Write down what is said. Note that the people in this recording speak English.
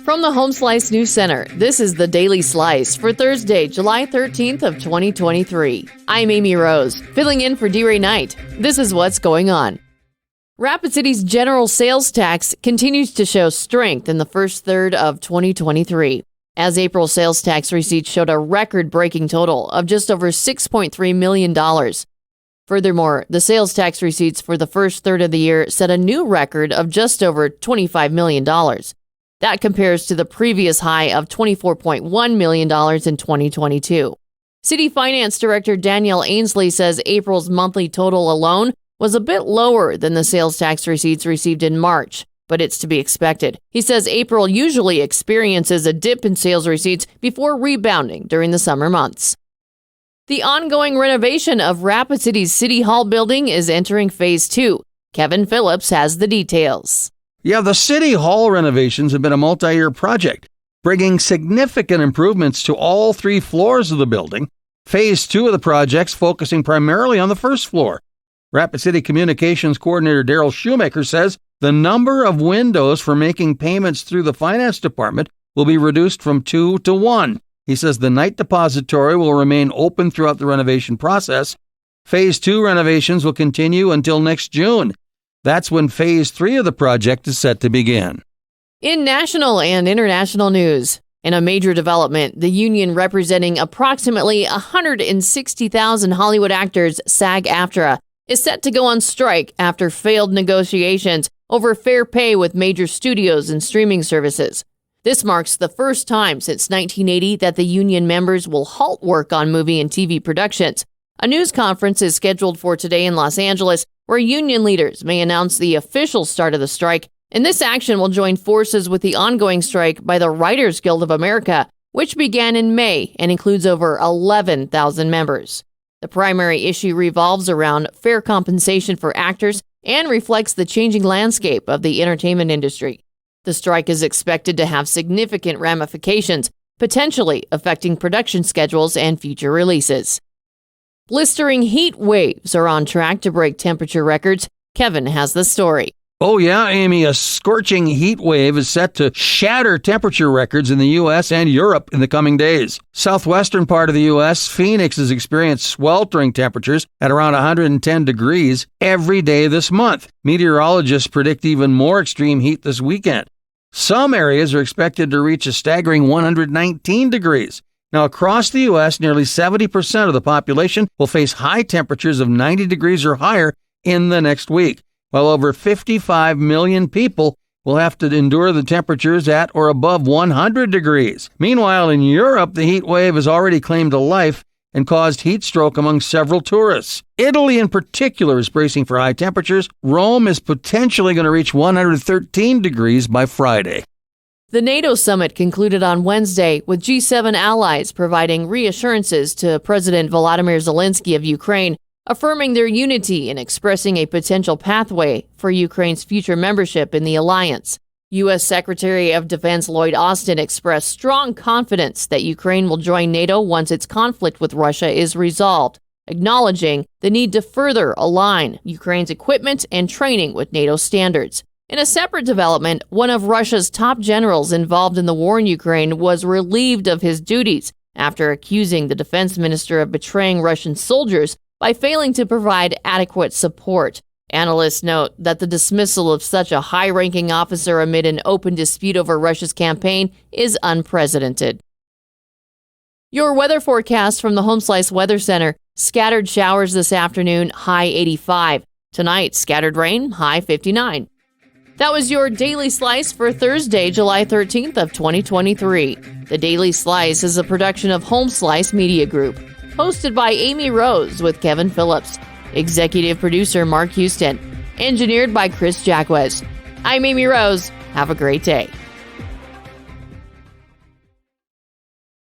From the Home Slice News Center, this is the Daily Slice for Thursday, July 13th of 2023. I'm Amy Rose, filling in for D-Ray Knight. This is what's going on. Rapid City's general sales tax continues to show strength in the first third of 2023, as April sales tax receipts showed a record-breaking total of just over $6.3 million. Furthermore, the sales tax receipts for the first third of the year set a new record of just over $25 million. That compares to the previous high of $24.1 million in 2022. City Finance Director Danielle Ainsley says April's monthly total alone was a bit lower than the sales tax receipts received in March, but it's to be expected. He says April usually experiences a dip in sales receipts before rebounding during the summer months. The ongoing renovation of Rapid City's City Hall building is entering Phase 2. Kevin Phillips has the details. Yeah, the City Hall renovations have been a multi-year project, bringing significant improvements to all 3 floors of the building. Phase 2 of the project's focusing primarily on the first floor. Rapid City Communications Coordinator Daryl Shoemaker says the number of windows for making payments through the finance department will be reduced from 2 to 1. He says the night depository will remain open throughout the renovation process. Phase 2 renovations will continue until next June. That's when Phase 3 of the project is set to begin. In national and international news, in a major development, the union representing approximately 160,000 Hollywood actors, SAG-AFTRA, is set to go on strike after failed negotiations over fair pay with major studios and streaming services. This marks the first time since 1980 that the union members will halt work on movie and TV productions. A news conference is scheduled for today in Los Angeles, where union leaders may announce the official start of the strike, and this action will join forces with the ongoing strike by the Writers Guild of America, which began in May and includes over 11,000 members. The primary issue revolves around fair compensation for actors and reflects the changing landscape of the entertainment industry. The strike is expected to have significant ramifications, potentially affecting production schedules and future releases. Blistering heat waves are on track to break temperature records. Kevin has the story. Oh yeah, Amy, a scorching heat wave is set to shatter temperature records in the U.S. and Europe in the coming days. Southwestern part of the U.S., Phoenix has experienced sweltering temperatures at around 110 degrees every day this month. Meteorologists predict even more extreme heat this weekend. Some areas are expected to reach a staggering 119 degrees. Now, across the U.S., nearly 70% of the population will face high temperatures of 90 degrees or higher in the next week, while over 55 million people will have to endure the temperatures at or above 100 degrees. Meanwhile, in Europe, the heat wave has already claimed a life and caused heat stroke among several tourists. Italy in particular is bracing for high temperatures. Rome is potentially going to reach 113 degrees by Friday. The NATO summit concluded on Wednesday with G7 allies providing reassurances to President Volodymyr Zelensky of Ukraine, affirming their unity and expressing a potential pathway for Ukraine's future membership in the alliance. U.S. Secretary of Defense Lloyd Austin expressed strong confidence that Ukraine will join NATO once its conflict with Russia is resolved, acknowledging the need to further align Ukraine's equipment and training with NATO standards. In a separate development, one of Russia's top generals involved in the war in Ukraine was relieved of his duties after accusing the defense minister of betraying Russian soldiers by failing to provide adequate support. Analysts note that the dismissal of such a high-ranking officer amid an open dispute over Russia's campaign is unprecedented. Your weather forecast from the Home Slice Weather Center: scattered showers this afternoon, high 85. Tonight, scattered rain, high 59. That was your Daily Slice for Thursday, July 13th of 2023. The Daily Slice is a production of Home Slice Media Group, hosted by Amy Rose with Kevin Phillips. Executive producer Mark Houston. Engineered by Chris Jacquez. I'm Amy Rose. Have a great day.